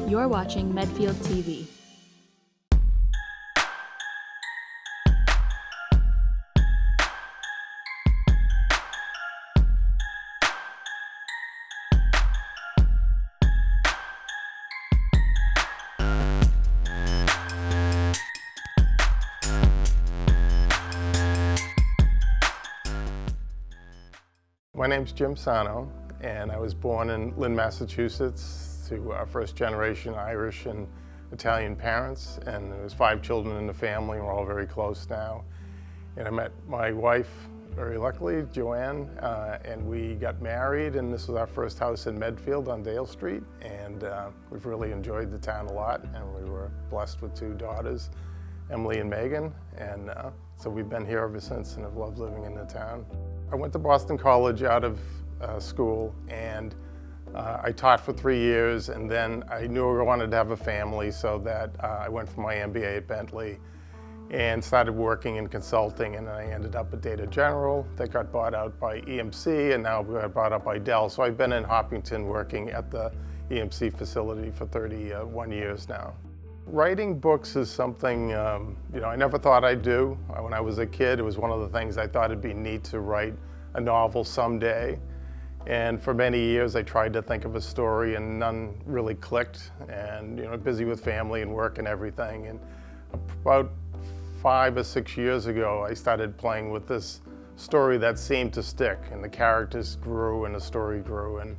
You're watching Medfield TV. My name's Jim Sano, and I was born in Lynn, Massachusetts, to first-generation Irish and Italian parents, and there's 5 children in the family, and we're all very close now. And I met my wife, very luckily, Joanne, and we got married, and this was our first house in Medfield on Dale Street, and we've really enjoyed the town a lot, and we were blessed with 2 daughters, Emily and Megan, and so we've been here ever since and have loved living in the town. I went to Boston College out of school, and I taught for 3 years, and then I knew I wanted to have a family, so that I went for my MBA at Bentley and started working in consulting, and I ended up at Data General that got bought out by EMC, and now got bought up by Dell. So I've been in Hopkinton working at the EMC facility for 31 years now. Writing books is something I never thought I'd do. When I was a kid, it was one of the things I thought it'd be neat to write a novel someday. And for many years, I tried to think of a story, and none really clicked. And busy with family and work and everything. And about 5 or 6 years ago, I started playing with this story that seemed to stick, and the characters grew, and the story grew. And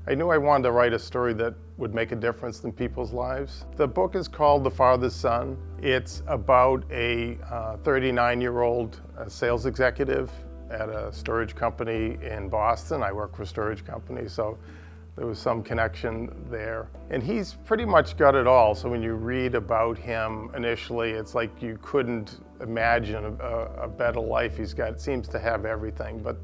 I knew I wanted to write a story that would make a difference in people's lives. The book is called The Father's Son. It's about a 39-year-old sales executive at a storage company in Boston. I work for a storage company, so there was some connection there. And he's pretty much got it all. So when you read about him initially, it's like you couldn't imagine a better life. Seems to have everything. But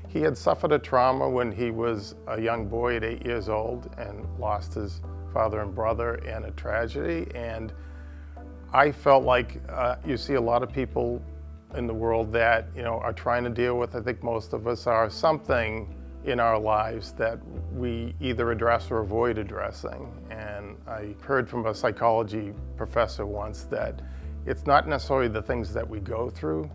he had suffered a trauma when he was a young boy at 8 years old and lost his father and brother in a tragedy. And I felt like you see a lot of people in the world that are trying to deal with, I think most of us are, something in our lives that we either address or avoid addressing. And I heard from a psychology professor once that it's not necessarily the things that we go through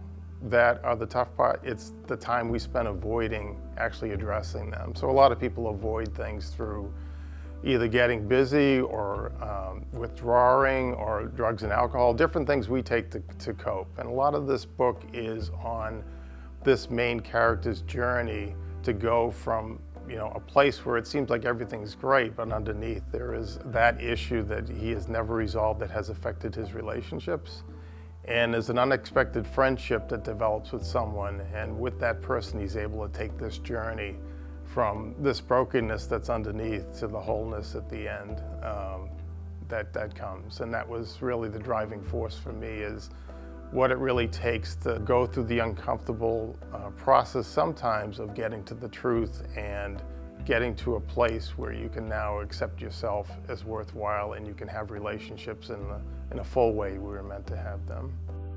that are the tough part, it's the time we spend avoiding actually addressing them. So a lot of people avoid things through either getting busy or withdrawing or drugs and alcohol, different things we take to cope. And a lot of this book is on this main character's journey to go from a place where it seems like everything's great, but underneath there is that issue that he has never resolved that has affected his relationships. And there's an unexpected friendship that develops with someone, and with that person he's able to take this journey from this brokenness that's underneath to the wholeness at the end that comes. And that was really the driving force for me, is what it really takes to go through the uncomfortable process sometimes of getting to the truth and getting to a place where you can now accept yourself as worthwhile, and you can have relationships in a full way we were meant to have them.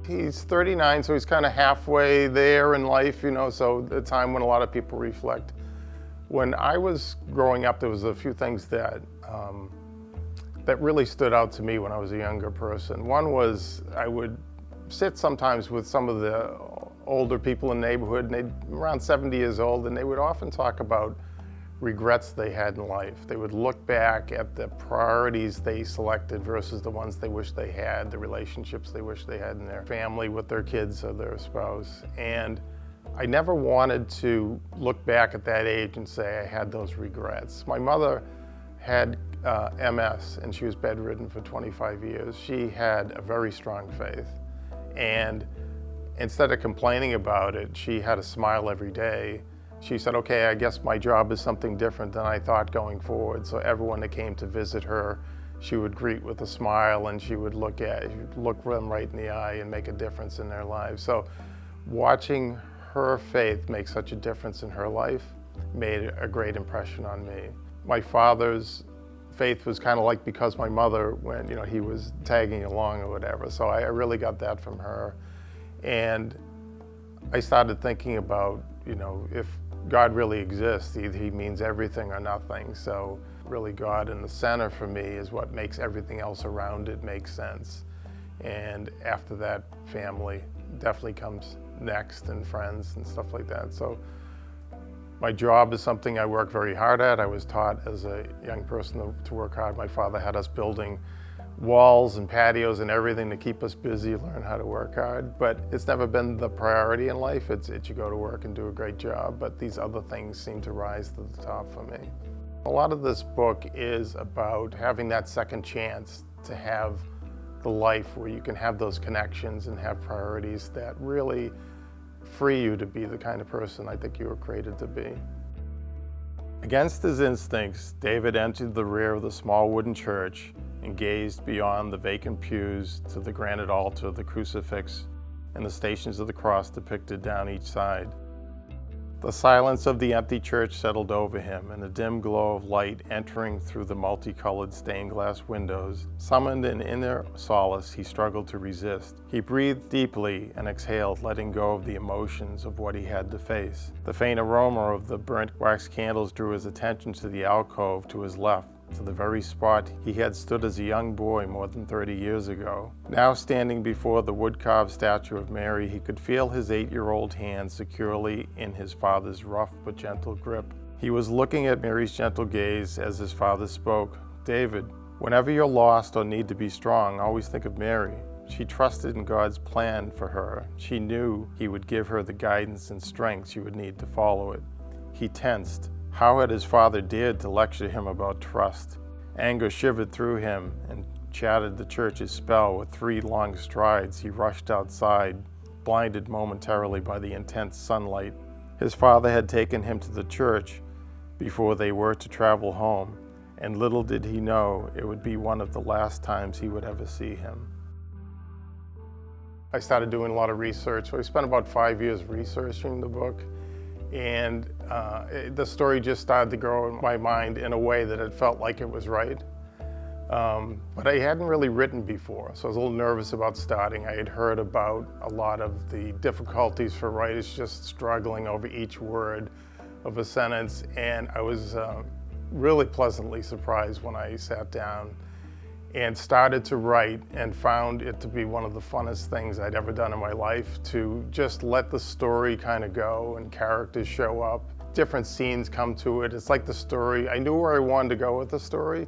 He's 39, so he's kind of halfway there in life, so the time when a lot of people reflect. When I was growing up, there was a few things that really stood out to me when I was a younger person. One was I would sit sometimes with some of the older people in the neighborhood, and they'd around 70 years old, and they would often talk about regrets they had in life. They would look back at the priorities they selected versus the ones they wish they had, the relationships they wish they had in their family with their kids or their spouse. And I never wanted to look back at that age and say I had those regrets. My mother had MS, and she was bedridden for 25 years. She had a very strong faith. And instead of complaining about it, she had a smile every day. She said, okay, I guess my job is something different than I thought going forward. So everyone that came to visit her, she would greet with a smile, and she would look them right in the eye and make a difference in their lives. So watching her faith make such a difference in her life made a great impression on me. My father's faith was kind of like because my mother, when he was tagging along or whatever. So I really got that from her. And I started thinking about, if God really exists. Either he means everything or nothing. So really God in the center for me is what makes everything else around it make sense. And after that, family definitely comes next, and friends and stuff like that. So my job is something I work very hard at. I was taught as a young person to work hard. My father had us building walls and patios and everything to keep us busy, learn how to work hard. But it's never been the priority in life. It's you go to work and do a great job, but these other things seem to rise to the top for me. A lot of this book is about having that second chance to have the life where you can have those connections and have priorities that really free you to be the kind of person I think you were created to be. Against his instincts, David entered the rear of the small wooden church and gazed beyond the vacant pews to the granite altar, the crucifix, and the stations of the cross depicted down each side. The silence of the empty church settled over him, and the dim glow of light entering through the multicolored stained glass windows summoned an inner solace he struggled to resist. He breathed deeply and exhaled, letting go of the emotions of what he had to face. The faint aroma of the burnt wax candles drew his attention to the alcove to his left, to the very spot he had stood as a young boy more than 30 years ago. Now standing before the wood-carved statue of Mary, he could feel his 8-year-old hand securely in his father's rough but gentle grip. He was looking at Mary's gentle gaze as his father spoke. "David, whenever you're lost or need to be strong, always think of Mary. She trusted in God's plan for her. She knew he would give her the guidance and strength she would need to follow it." He tensed. How had his father dared to lecture him about trust? Anger shivered through him and shattered the church's spell. With 3 long strides, he rushed outside, blinded momentarily by the intense sunlight. His father had taken him to the church before they were to travel home, and little did he know it would be one of the last times he would ever see him. I started doing a lot of research. So I spent about 5 years researching the book. And the story just started to grow in my mind in a way that it felt like it was right. But I hadn't really written before, so I was a little nervous about starting. I had heard about a lot of the difficulties for writers just struggling over each word of a sentence, and I was really pleasantly surprised when I sat down and started to write, and found it to be one of the funnest things I'd ever done in my life, to just let the story kind of go and characters show up. Different scenes come to it. It's like the story, I knew where I wanted to go with the story,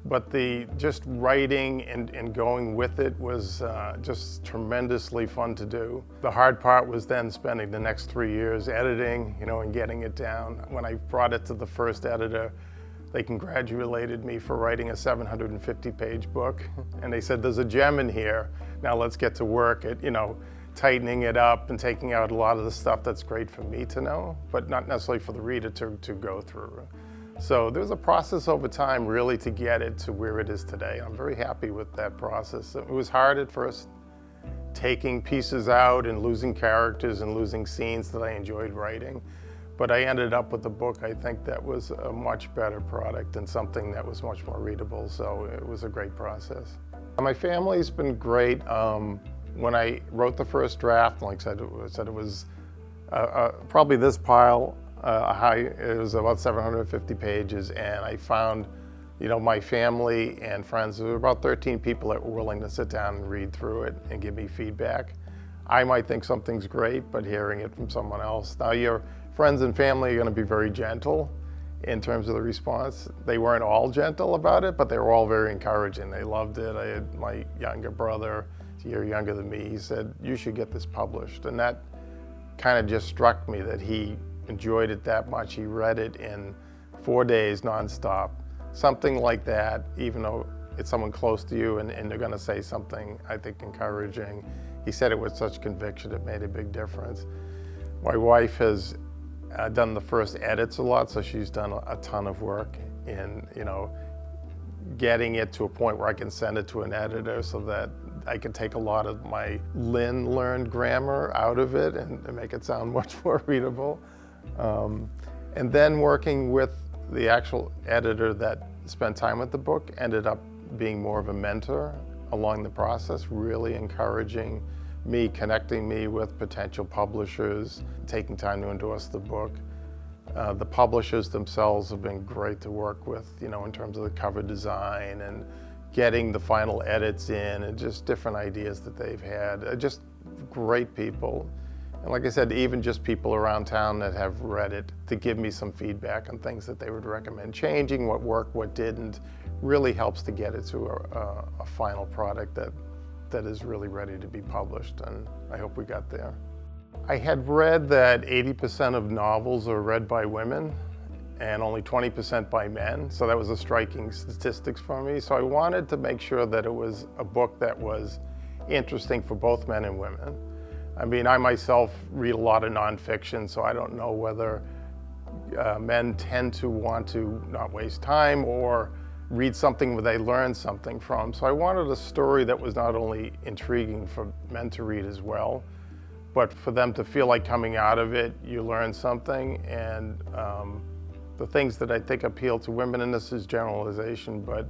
but the just writing and going with it was just tremendously fun to do. The hard part was then spending the next 3 years editing, and getting it down. When I brought it to the first editor, they congratulated me for writing a 750-page book, and they said, "There's a gem in here. Now let's get to work at, tightening it up and taking out a lot of the stuff that's great for me to know, but not necessarily for the reader to go through." So there's a process over time really to get it to where it is today. I'm very happy with that process. It was hard at first, taking pieces out and losing characters and losing scenes that I enjoyed writing. But I ended up with a book, I think, that was a much better product and something that was much more readable, so it was a great process. My family's been great. When I wrote the first draft, like I said, it was probably this pile high. It was about 750 pages, and I found, my family and friends, there were about 13 people that were willing to sit down and read through it and give me feedback. I might think something's great, but hearing it from someone else. Now, your friends and family are going to be very gentle in terms of the response. They weren't all gentle about it, but they were all very encouraging. They loved it. I had my younger brother, a year younger than me, he said, "You should get this published." And that kind of just struck me that he enjoyed it that much. He read it in 4 days nonstop. Something like that, even though it's someone close to you and they're going to say something, I think, encouraging. He said it with such conviction, it made a big difference. My wife has done the first edits a lot, so she's done a ton of work in, getting it to a point where I can send it to an editor so that I can take a lot of my learned grammar out of it and make it sound much more readable. And then working with the actual editor that spent time with the book ended up being more of a mentor along the process, really encouraging me, connecting me with potential publishers, taking time to endorse the book. The publishers themselves have been great to work with, in terms of the cover design and getting the final edits in and just different ideas that they've had. Just great people. And like I said, even just people around town that have read it to give me some feedback on things that they would recommend changing, what worked, what didn't, really helps to get it to a final product that is really ready to be published, and I hope we got there. I had read that 80% of novels are read by women and only 20% by men, so that was a striking statistics for me. So I wanted to make sure that it was a book that was interesting for both men and women. I mean, I myself read a lot of nonfiction, so I don't know whether men tend to want to not waste time or read something where they learn something from. So I wanted a story that was not only intriguing for men to read as well, but for them to feel like coming out of it, you learn something. And the things that I think appeal to women, and this is generalization, but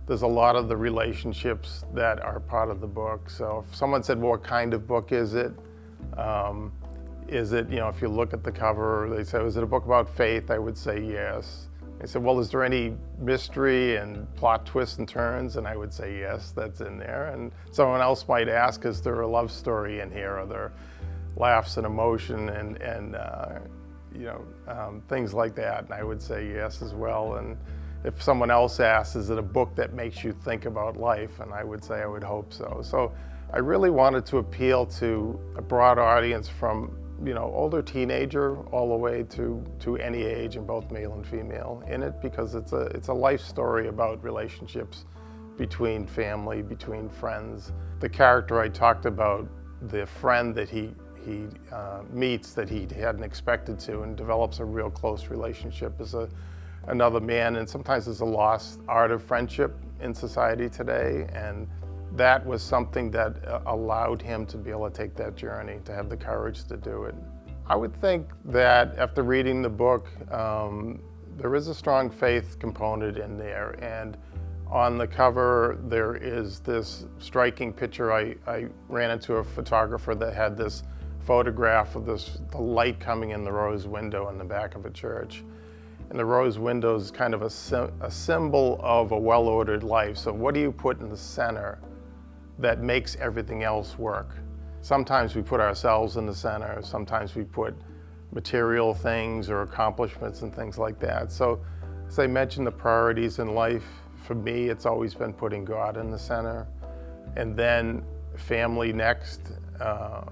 there's a lot of the relationships that are part of the book. So if someone said, well, what kind of book is it? Is it, if you look at the cover, they say, is it a book about faith? I would say yes. They said, well, is there any mystery and plot twists and turns? And I would say yes, that's in there. And someone else might ask, is there a love story in here? Are there laughs and emotion and things like that? And I would say yes as well. And if someone else asks, is it a book that makes you think about life? And I would say I would hope so. So I really wanted to appeal to a broad audience from older teenager all the way to any age, and both male and female in it, because it's a life story about relationships between family, between friends. The character I talked about, the friend that he meets that he hadn't expected to, and develops a real close relationship, is another man, and sometimes there's a lost art of friendship in society today, and that was something that allowed him to be able to take that journey, to have the courage to do it. I would think that after reading the book, there is a strong faith component in there, and on the cover there is this striking picture. I ran into a photographer that had this photograph of the light coming in the rose window in the back of a church. And the rose window is kind of a symbol of a well-ordered life. So what do you put in the center that makes everything else work? Sometimes we put ourselves in the center, sometimes we put material things or accomplishments and things like that. So as I mentioned, the priorities in life, for me, it's always been putting God in the center, and then family next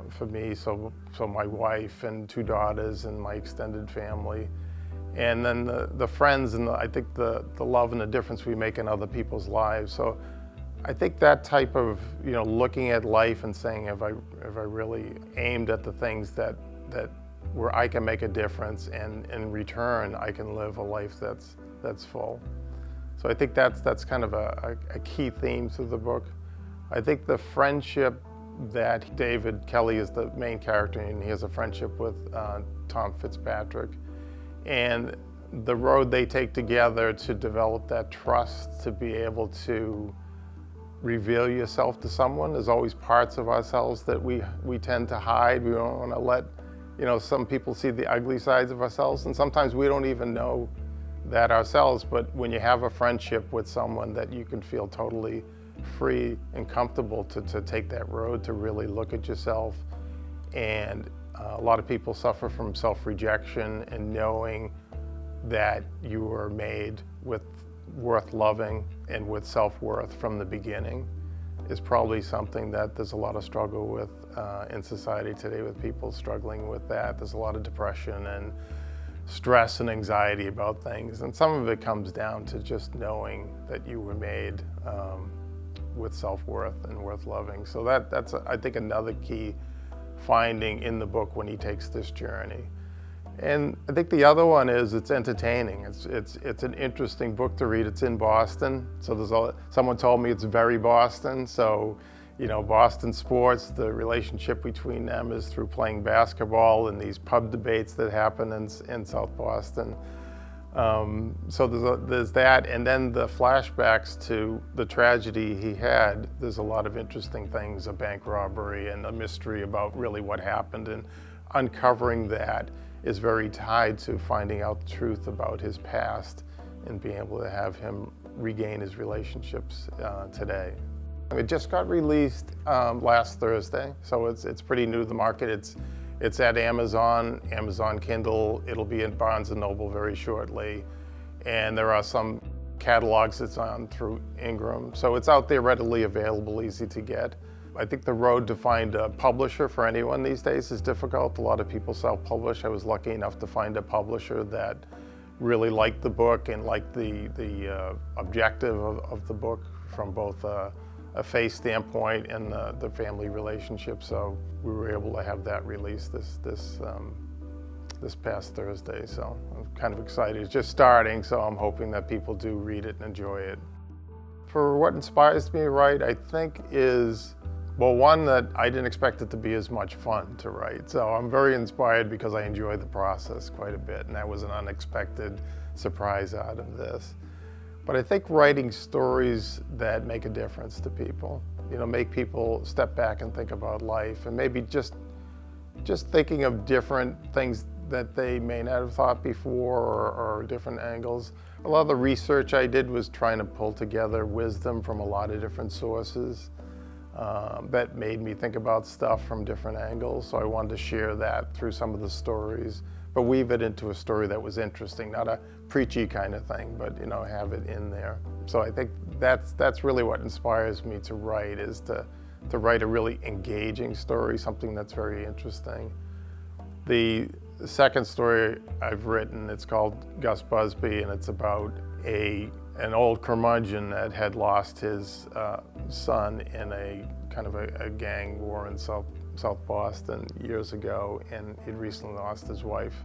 for me, so my wife and 2 daughters and my extended family. And then the friends and I think the love and the difference we make in other people's lives. So I think that type of, looking at life and saying, have I really aimed at the things that where I can make a difference, and in return I can live a life that's full. So I think that's kind of a key theme to the book. I think the friendship that David Kelly is the main character, and he has a friendship with Tom Fitzpatrick, and the road they take together to develop that trust, to be able to reveal yourself to someone. There's always parts of ourselves that we tend to hide. We don't want to let, some people see the ugly sides of ourselves, and sometimes we don't even know that ourselves. But when you have a friendship with someone that you can feel totally free and comfortable to take that road, to really look at yourself. And a lot of people suffer from self-rejection, and knowing that you were made with worth loving and with self-worth from the beginning is probably something that there's a lot of struggle with in society today, with people struggling with that. There's a lot of depression and stress and anxiety about things, and some of it comes down to just knowing that you were made with self-worth and worth loving. So that's I think another key finding in the book when he takes this journey. And I think the other one is it's entertaining. It's an interesting book to read. It's in Boston, so someone told me it's very Boston. So, Boston sports, the relationship between them is through playing basketball and these pub debates that happen in South Boston. So there's that, and then the flashbacks to the tragedy he had. There's a lot of interesting things, a bank robbery and a mystery about really what happened, and uncovering that is very tied to finding out the truth about his past and being able to have him regain his relationships today. It just got released last Thursday, so it's pretty new to the market. It's at Amazon Kindle. It'll be in Barnes & Noble very shortly. And there are some catalogs it's on through Ingram. So it's out there readily available, easy to get. I think the road to find a publisher for anyone these days is difficult. A lot of people self-publish. I was lucky enough to find a publisher that really liked the book and liked the objective of the book from both a faith standpoint and the family relationship. So we were able to have that released this past Thursday. So I'm kind of excited. It's just starting, so I'm hoping that people do read it and enjoy it. For what inspires me to write, I think is, well, one, that I didn't expect it to be as much fun to write. So I'm very inspired because I enjoy the process quite a bit, and that was an unexpected surprise out of this. But I think writing stories that make a difference to people, make people step back and think about life, and maybe just thinking of different things that they may not have thought before, or different angles. A lot of the research I did was trying to pull together wisdom from a lot of different sources that made me think about stuff from different angles. So I wanted to share that through some of the stories, but weave it into a story that was interesting, not a preachy kind of thing, but have it in there. So I think that's really what inspires me to write, is to write a really engaging story, something that's very interesting. The second story I've written, it's called Gus Busbee, and it's about an old curmudgeon that had lost his son in a kind of a gang war in South Boston years ago, and he'd recently lost his wife.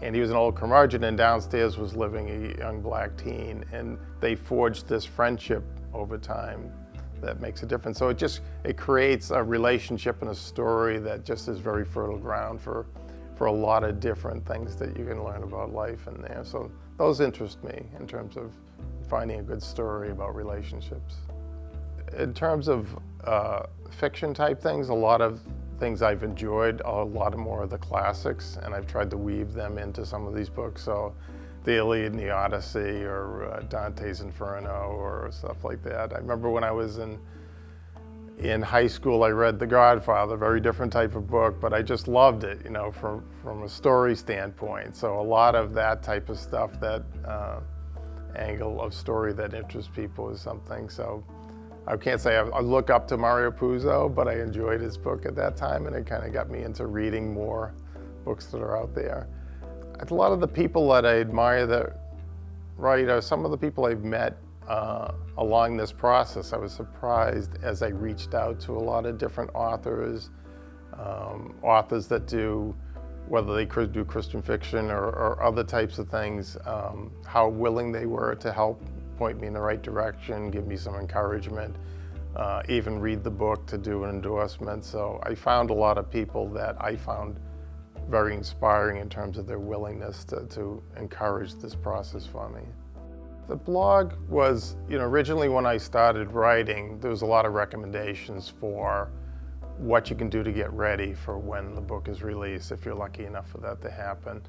And he was an old curmudgeon, and downstairs was living a young black teen, and they forged this friendship over time that makes a difference. So it creates a relationship and a story that just is very fertile ground for a lot of different things that you can learn about life in there. So those interest me in terms of finding a good story about relationships. In terms of fiction type things, a lot of things I've enjoyed are a lot more of the classics, and I've tried to weave them into some of these books. So the Iliad and the Odyssey, or Dante's Inferno, or stuff like that. I remember when I was in high school, I read The Godfather, a very different type of book, but I just loved it, from a story standpoint. So a lot of that type of stuff, that angle of story that interests people, is something. So I can't say I look up to Mario Puzo, but I enjoyed his book at that time, and it kind of got me into reading more books that are out there. A lot of the people that I admire that write are some of the people I've met along this process. I was surprised as I reached out to a lot of different authors, authors that do, whether they could do Christian fiction or other types of things, how willing they were to help point me in the right direction, give me some encouragement, even read the book to do an endorsement. So I found a lot of people that I found very inspiring in terms of their willingness to encourage this process for me. The blog was, originally when I started writing, there was a lot of recommendations for what you can do to get ready for when the book is released, if you're lucky enough for that to happen.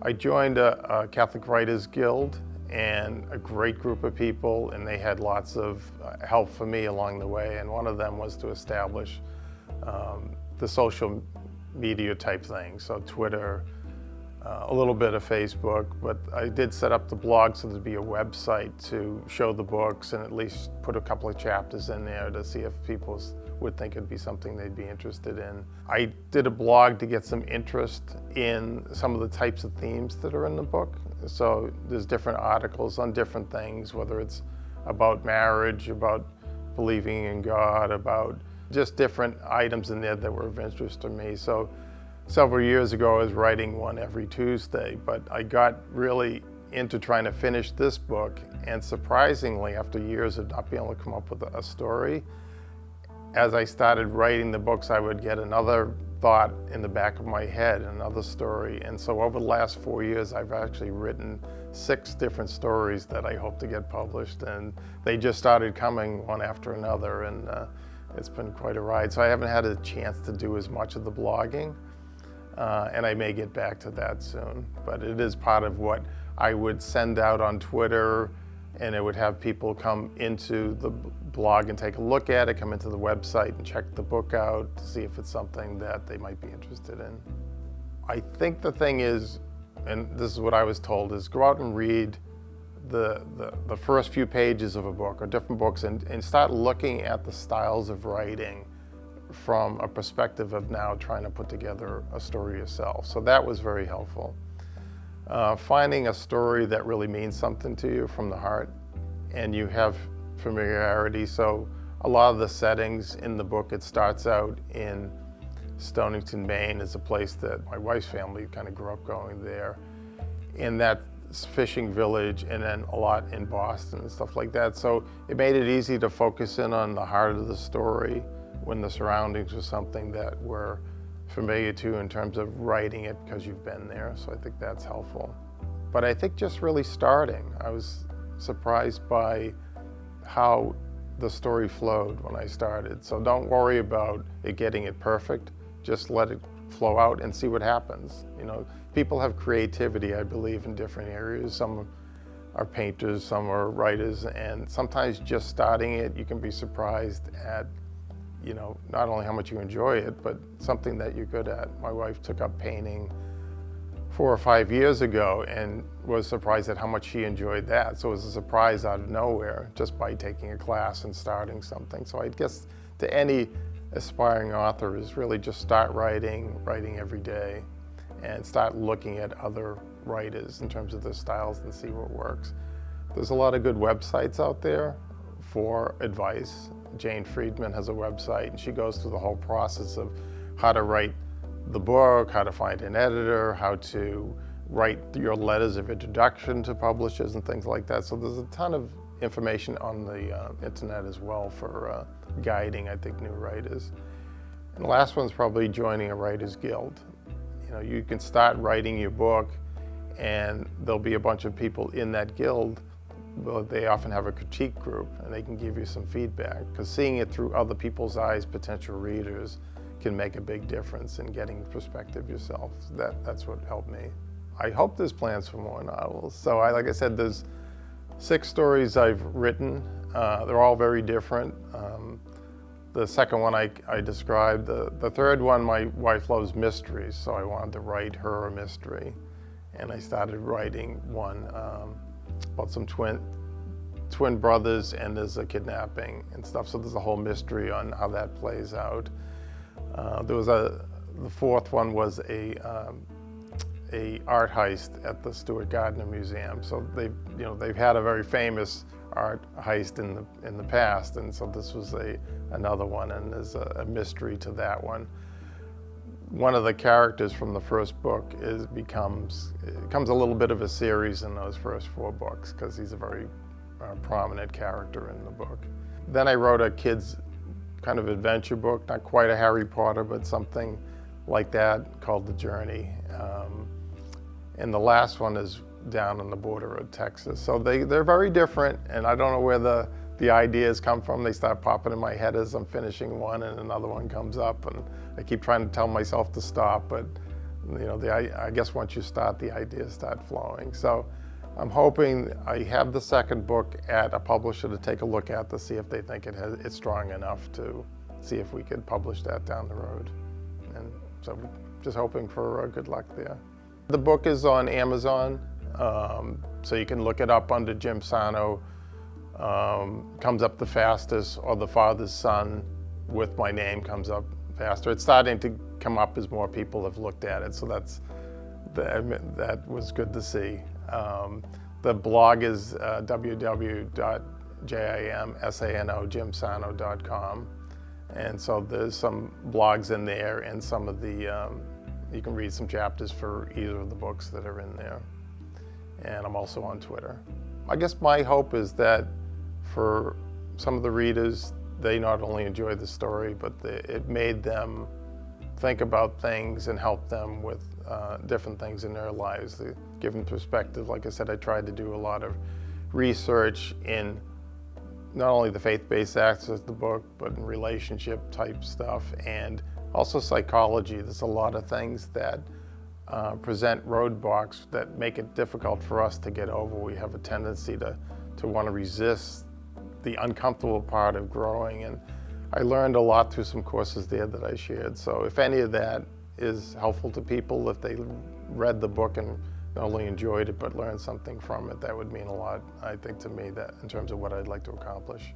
I joined a Catholic Writers Guild, and a great group of people, and they had lots of help for me along the way, and one of them was to establish the social media type thing, so Twitter, a little bit of Facebook, but I did set up the blog so there'd be a website to show the books and at least put a couple of chapters in there to see if people would think it'd be something they'd be interested in. I did a blog to get some interest in some of the types of themes that are in the book. So there's different articles on different things, whether it's about marriage, about believing in God, about just different items in there that were of interest to me. So several years ago, I was writing one every Tuesday, but I got really into trying to finish this book, and surprisingly, after years of not being able to come up with a story, as I started writing the books, I would get another thought in the back of my head, another story. And so over the last 4 years, I've actually written 6 different stories that I hope to get published, and they just started coming one after another, and it's been quite a ride. So I haven't had a chance to do as much of the blogging. and I may get back to that soon. But it is part of what I would send out on Twitter, and it would have people come into the blog and take a look at it, come into the website and check the book out to see if it's something that they might be interested in. I think the thing is, and this is what I was told, is go out and read the first few pages of a book or different books and start looking at the styles of writing from a perspective of now trying to put together a story yourself. So that was very helpful. Finding a story that really means something to you from the heart and you have familiarity. So a lot of the settings in the book, it starts out in Stonington, Maine, is a place that my wife's family kind of grew up going there. In that fishing village, and then a lot in Boston and stuff like that. So it made it easy to focus in on the heart of the story when the surroundings were something that we're familiar to in terms of writing it because you've been there. So I think that's helpful. But I think just really starting, I was surprised by how the story flowed when I started. So don't worry about it getting it perfect. Just let it flow out and see what happens. You know, people have creativity, I believe, in different areas. Some are painters, some are writers, and sometimes just starting it, you can be surprised at, you know, not only how much you enjoy it, but something that you're good at. My wife took up painting 4 or 5 years ago and was surprised at how much she enjoyed that. So it was a surprise out of nowhere just by taking a class and starting something. So I guess to any aspiring author is really just start writing every day and start looking at other writers in terms of their styles and see what works. There's a lot of good websites out there for advice. Jane Friedman has a website and she goes through the whole process of how to write the book, how to find an editor, how to write your letters of introduction to publishers and things like that. So there's a ton of information on the internet as well for guiding, I think, new writers. And the last one's probably joining a writers guild. You know, you can start writing your book and there'll be a bunch of people in that guild. Well, they often have a critique group and they can give you some feedback, because seeing it through other people's eyes, potential readers, can make a big difference in getting perspective yourself. That's what helped me. I hope there's plans for more novels. So like I said, there's 6 stories I've written. They're all very different. The second one I described. The third one, my wife loves mysteries, so I wanted to write her a mystery. And I started writing one about some twin brothers, and there's a kidnapping and stuff. So there's a whole mystery on how that plays out. The fourth one was a art heist at the Stuart Gardner Museum. So they've had a very famous art heist in the past, and so this was another one, and there's a mystery to that one. One of the characters from the first book becomes a little bit of a series in those first 4 books, because he's a very prominent character in the book. Then I wrote a kid's kind of adventure book, not quite a Harry Potter, but something like that, called The Journey. And the last one is down on the border of Texas. So they're very different, and I don't know where the ideas come from. They start popping in my head as I'm finishing one, and another one comes up, and I keep trying to tell myself to stop, but I guess once you start, the ideas start flowing. So I'm hoping I have the second book at a publisher to take a look at to see if they think it's strong enough to see if we could publish that down the road. And so just hoping for good luck there. The book is on Amazon, so you can look it up under Jim Sano. Comes up the fastest, or The Father's Son with my name comes up faster. It's starting to come up as more people have looked at it, so that was good to see. The blog is www.jimsano.com, and so there's some blogs in there, and some of the you can read some chapters for either of the books that are in there. And I'm also on Twitter. I guess my hope is that for some of the readers, they not only enjoy the story, but it made them think about things and help them with different things in their lives. To give them perspective, like I said, I tried to do a lot of research in not only the faith-based aspects of the book, but in relationship type stuff, and Also psychology. There's a lot of things that present roadblocks that make it difficult for us to get over. We have a tendency to want to resist the uncomfortable part of growing, and I learned a lot through some courses there that I shared. So if any of that is helpful to people, if they read the book and not only enjoyed it but learned something from it, that would mean a lot, I think, to me, that in terms of what I'd like to accomplish.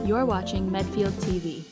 You're watching Medfield TV.